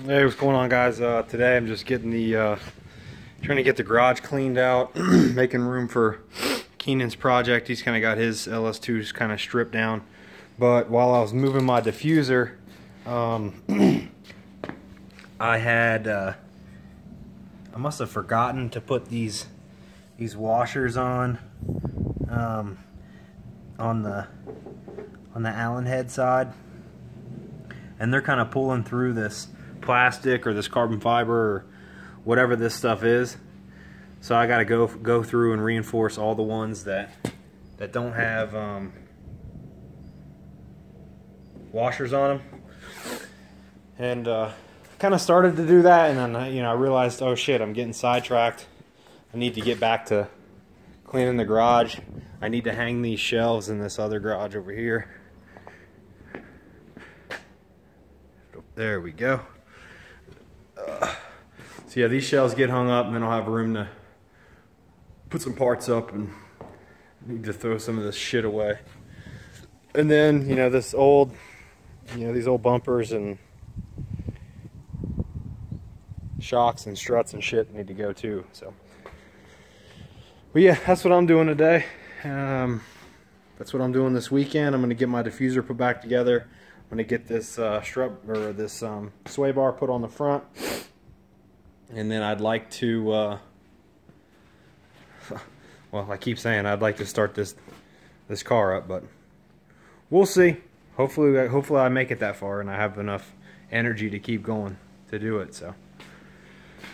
Hey, what's going on, guys? Today I'm just getting the trying to get the garage cleaned out, making room for Keenan's project. He's kind of got his LS2s kind of stripped down, but while I was moving my diffuser, I must have forgotten to put these washers on the Allen head side, and they're kind of pulling through this plastic or this carbon fiber or whatever this stuff is. So I got to go through and reinforce all the ones that don't have washers on them, and kind of started to do that, and then I realized, oh shit, I'm getting sidetracked. I need to get back to cleaning the garage. I need to hang these shelves in this other garage over here. There we go. So yeah, these shelves get hung up, and then I'll have room to put some parts up, and need to throw some of this shit away. And then, this old, these old bumpers and shocks and struts and shit need to go too. So, but yeah, that's what I'm doing today. That's what I'm doing this weekend. I'm gonna get my diffuser put back together. I'm gonna get this strut or this sway bar put on the front, and then I'd like to well, I keep saying I'd like to start this car up, but we'll see. Hopefully I make it that far and I have enough energy to keep going to do it. So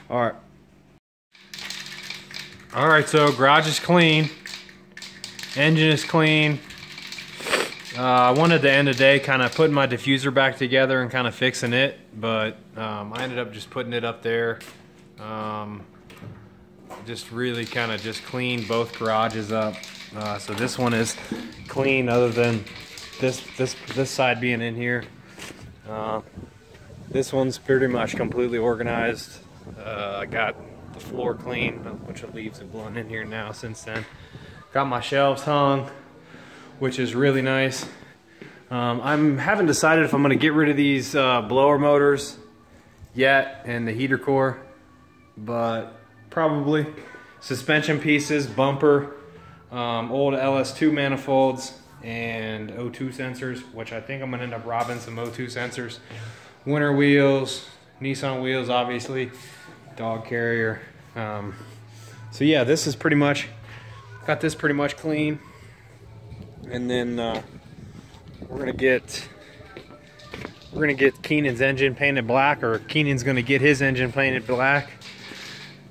all right, so garage is clean, engine is clean. I wanted to end the day kind of putting my diffuser back together and kind of fixing it, but I ended up just putting it up there. Just really kind of just cleaned both garages up. So this one is clean, other than this side being in here. This one's pretty much completely organized. I got the floor clean. A bunch of leaves have blown in here now since then. Got my shelves hung, which is really nice. I haven't decided if I'm going to get rid of these blower motors yet and the heater core, but probably. Suspension pieces, bumper, old LS2 manifolds, and O2 sensors, which I think I'm going to end up robbing some O2 sensors. Winter wheels, Nissan wheels, obviously, dog carrier. So yeah, this is pretty much, got this pretty much clean. And then we're gonna get Keenan's engine painted black, or Keenan's gonna get his engine painted black.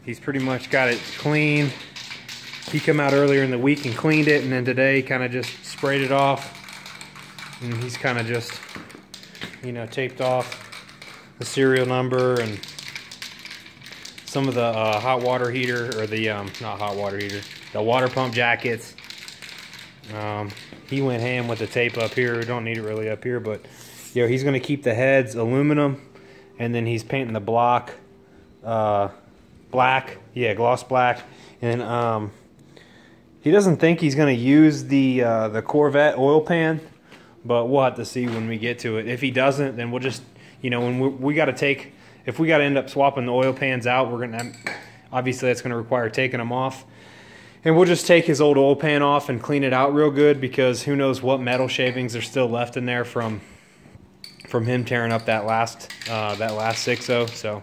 He's pretty much got it clean. He came out earlier in the week and cleaned it, and then today kind of just sprayed it off. And he's kind of just, taped off the serial number and some of the hot water heater, or the not hot water heater, the water pump jackets. He went ham with the tape up here. We don't need it really up here, but he's going to keep the heads aluminum, and then he's painting the block black, gloss black. And he doesn't think he's going to use the Corvette oil pan, but we'll have to see when we get to it. If he doesn't, then we'll just, when we got to take, if we got to end up swapping the oil pans out, we're going to, obviously that's going to require taking them off. And we'll just take his old oil pan off and clean it out real good, because who knows what metal shavings are still left in there from him tearing up that last 6.0.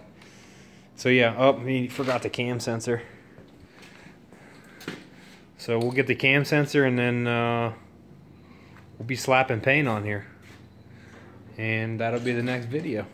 So yeah. Oh, he forgot the cam sensor. So we'll get the cam sensor, and then we'll be slapping paint on here, and that'll be the next video.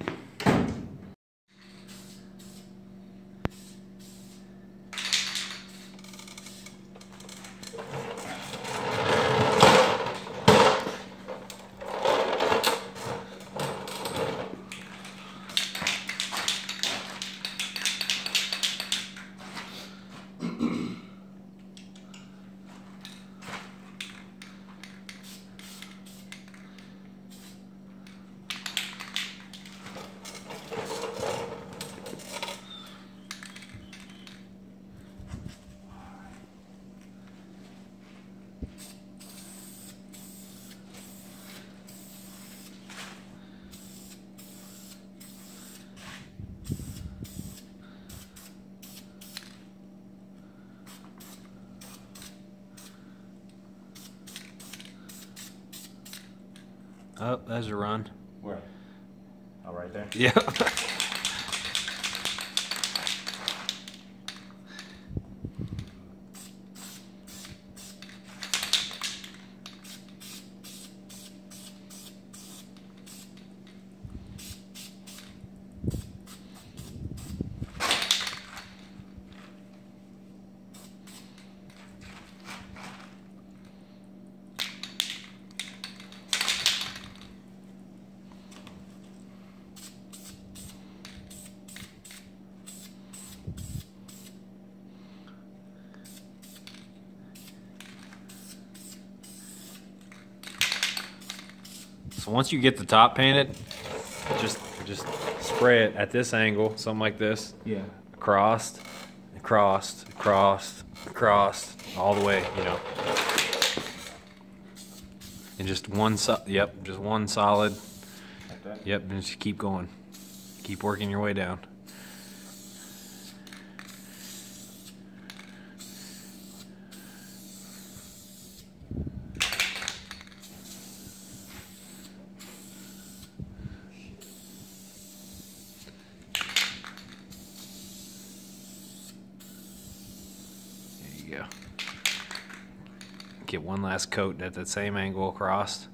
Oh, there's a run. Where? Oh, right there? Yeah. So once you get the top painted, just spray it at this angle, something like this. Yeah. Across, across, across, across, all the way, you know. And just one, just one solid. Like that? Yep, and just keep going. Keep working your way down. Go. Get one last coat at that same angle across.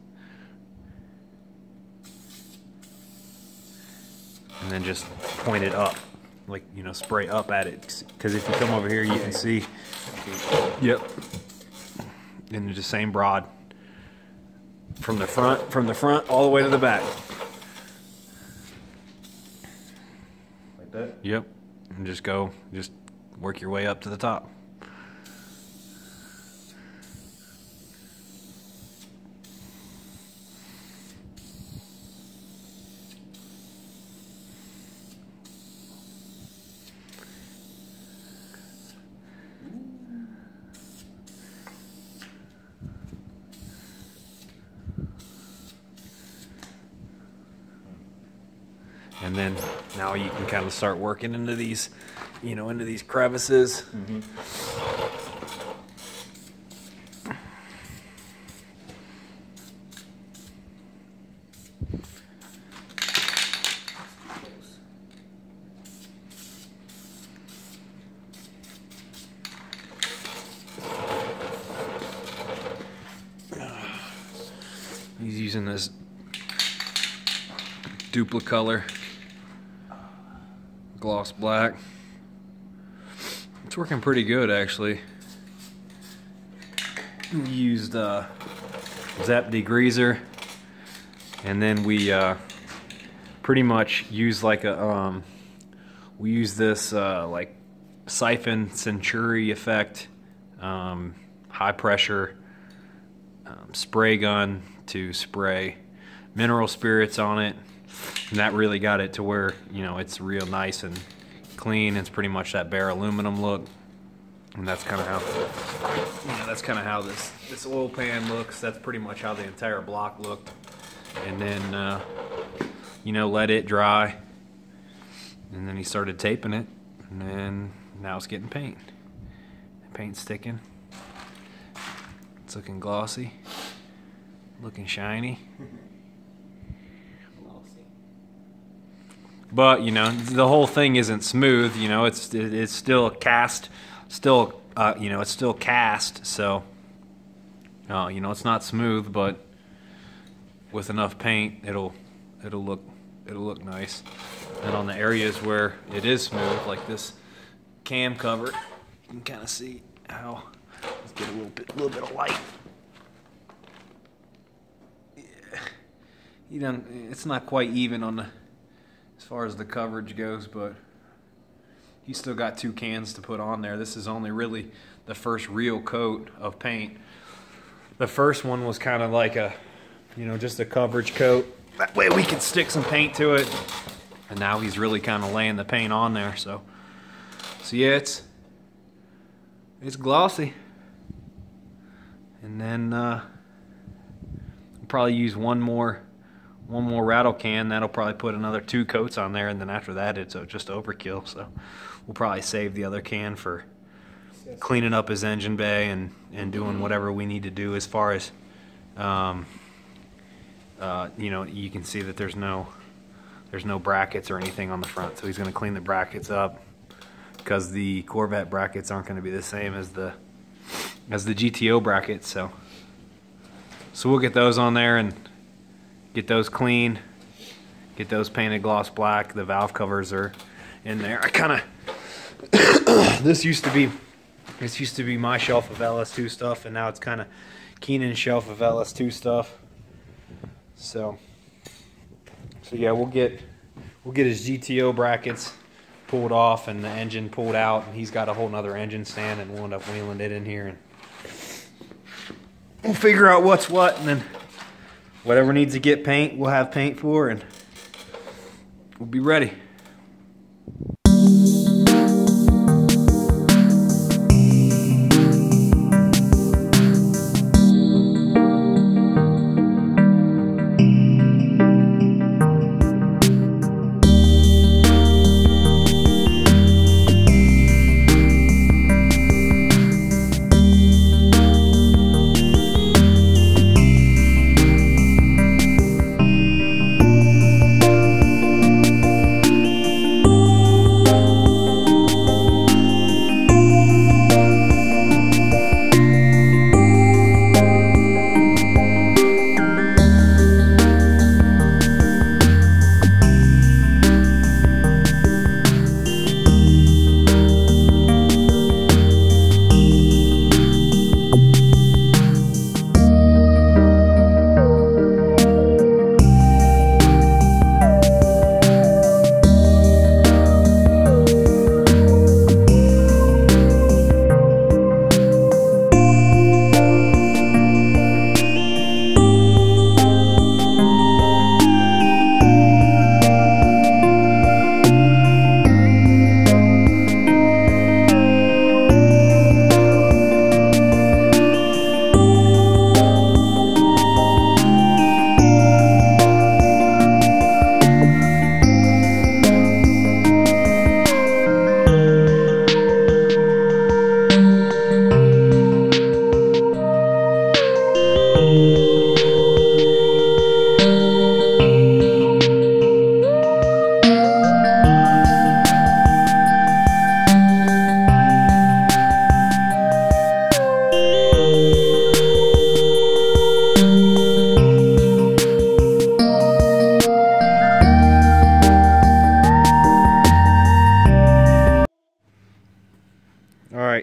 And then just point it up. Like, you know, spray up at it. Because if you come over here, you can see. Yep. And the same broad. From the front all the way to the back. Like that? Yep. And just go, just work your way up to the top. And then now you can kind of start working into these, you know, into these crevices. Mm-hmm. He's using this dupli-color gloss black. It's working pretty good, actually. We used Zap degreaser, and then we pretty much use like a we use this like siphon Centuri effect, high pressure spray gun to spray mineral spirits on it, and that really got it to where, you know, it's real nice and clean. It's pretty much that bare aluminum look, and that's kind of how, you know, that's kind of how this oil pan looks. That's pretty much how the entire block looked. And then you know, let it dry, and then he started taping it, and then now it's getting paint. The paint's sticking. It's looking glossy, looking shiny. But, you know, the whole thing isn't smooth. You know, it's still cast, you know, it's still cast. So, you know, it's not smooth, but with enough paint, it'll look nice. And on the areas where it is smooth, like this cam cover, you can kind of see how. Let's get a little bit of light. Yeah, it's not quite even on the, as far as the coverage goes, but you still got 2 cans to put on there. This is only really the first real coat of paint. The first one was kind of like a, you know, just a coverage coat. That way we could stick some paint to it. And now he's really kind of laying the paint on there. So yeah, it's glossy. And then we'll probably use one more rattle can. That'll probably put another 2 coats on there, and then after that it's just overkill. So we'll probably save the other can for cleaning up his engine bay and doing whatever we need to do as far as You know, you can see that there's no brackets or anything on the front, so he's going to clean the brackets up because the Corvette brackets aren't going to be the same as the GTO brackets. So we'll get those on there and get those cleaned, get those painted gloss black. The valve covers are in there. I kind of this used to be my shelf of LS2 stuff, and now it's kind of Keenan's shelf of LS2 stuff. So yeah, we'll get his GTO brackets pulled off and the engine pulled out, and he's got a whole nother engine stand, and we'll end up wheeling it in here, and we'll figure out what's what, and then whatever needs to get paint, we'll have paint for, and we'll be ready.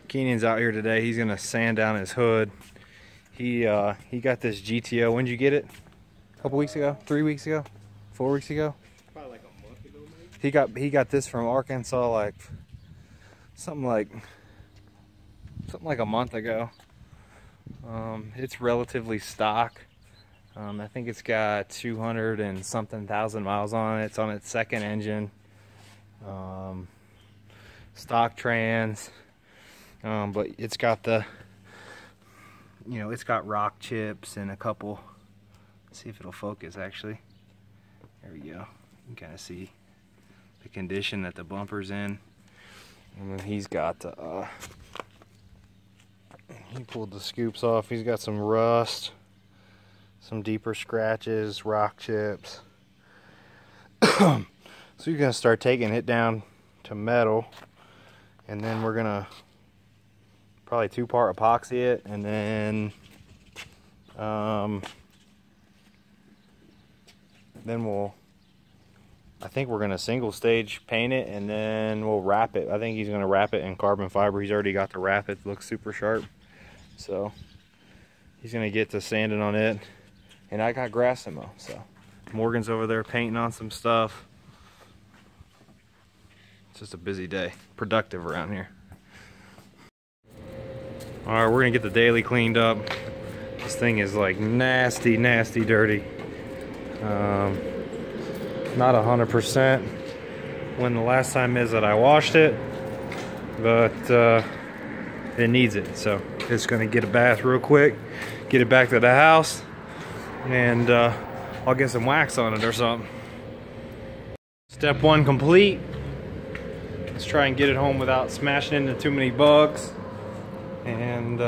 Keenan's out here today. He's gonna sand down his hood. He got this GTO. When did you get it? A couple weeks ago? 3 weeks ago? 4 weeks ago? Probably like a month ago, maybe. He got this from Arkansas, like something like a month ago. It's relatively stock. I think it's got 200 and something thousand miles on it. It's on its second engine. Stock trans. But it's got the, you know, it's got rock chips and a couple. Let's see if it'll focus actually. There we go. You can kind of see the condition that the bumper's in. And then he's got, he pulled the scoops off. He's got some rust, some deeper scratches, rock chips. So you're gonna start taking it down to metal, and then we're gonna probably 2-part epoxy it, and then I think we're gonna single stage paint it, and then we'll wrap it. I think he's gonna wrap it in carbon fiber. He's already got the wrap. It looks super sharp, so he's gonna get to sanding on it, and I got grass to mow. So Morgan's over there painting on some stuff. It's just a busy day, productive around here. All right, we're gonna get the daily cleaned up. This thing is like nasty, nasty dirty. Not 100% when the last time is that I washed it, but it needs it. So it's gonna get a bath real quick, get it back to the house, and I'll get some wax on it or something. Step 1 complete. Let's try and get it home without smashing into too many bugs. And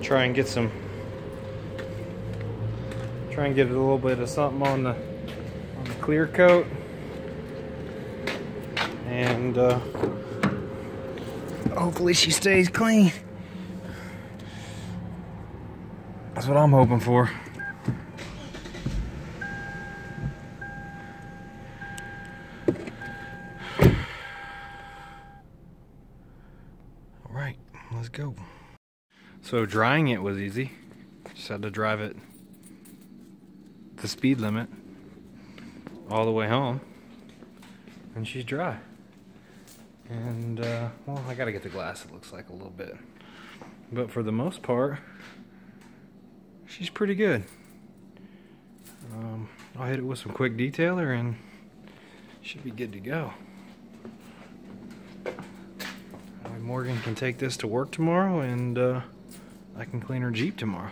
try and get some Try and get a little bit of something on the clear coat. And hopefully she stays clean. That's what I'm hoping for. All right, let's go. So drying it was easy. Just had to drive it the speed limit all the way home, and she's dry. And well, I gotta get the glass, it looks like, a little bit, but for the most part she's pretty good. I'll hit it with some quick detailer and should be good to go. Morgan can take this to work tomorrow, and I can clean her Jeep tomorrow.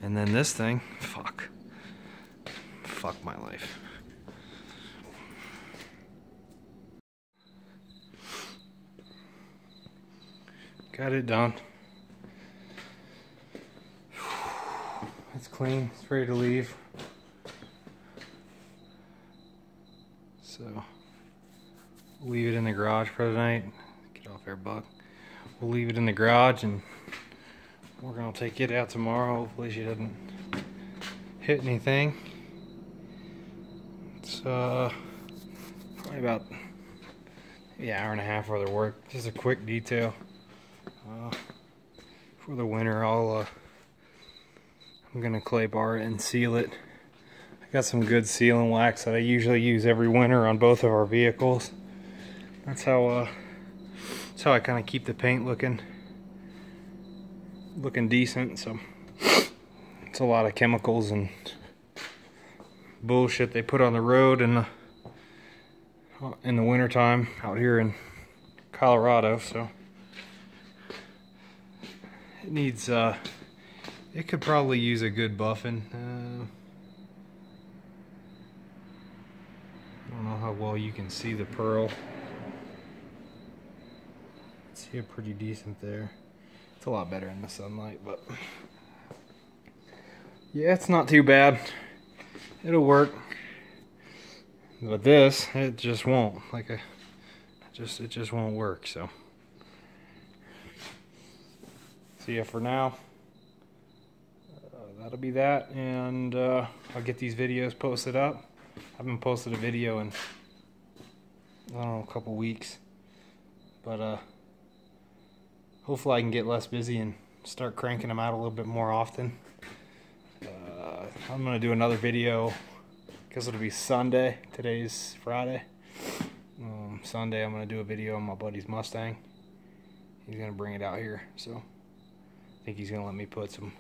And then this thing, fuck my life. Got it done. It's clean, it's ready to leave. So, we'll leave it in the garage for the night. Get off there, Buck. We'll leave it in the garage, and we're gonna take it out tomorrow. Hopefully she doesn't hit anything. It's probably about maybe an hour and a half worth of work. Just a quick detail. For the winter, I'm gonna clay bar it and seal it. I got some good sealing wax that I usually use every winter on both of our vehicles. That's how I kind of keep the paint looking decent. So it's a lot of chemicals and bullshit they put on the road in the wintertime out here in Colorado. So it needs it could probably use a good buffing. I don't know how well you can see the pearl. See it pretty decent there. It's a lot better in the sunlight, but yeah, it's not too bad. It'll work. But this, it just won't. It just won't work. So yeah, for now, that'll be that, and I'll get these videos posted up. I haven't posted a video in, I don't know, a couple weeks, but hopefully I can get less busy and start cranking them out a little bit more often. I'm gonna do another video because it'll be Sunday. Today's Friday. Sunday I'm gonna do a video on my buddy's Mustang. He's gonna bring it out here, so I think he's gonna let me put some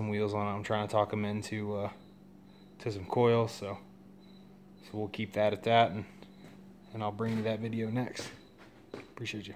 wheels on it. I'm trying to talk him into to some coils, so we'll keep that at that, and I'll bring you that video next. Appreciate you.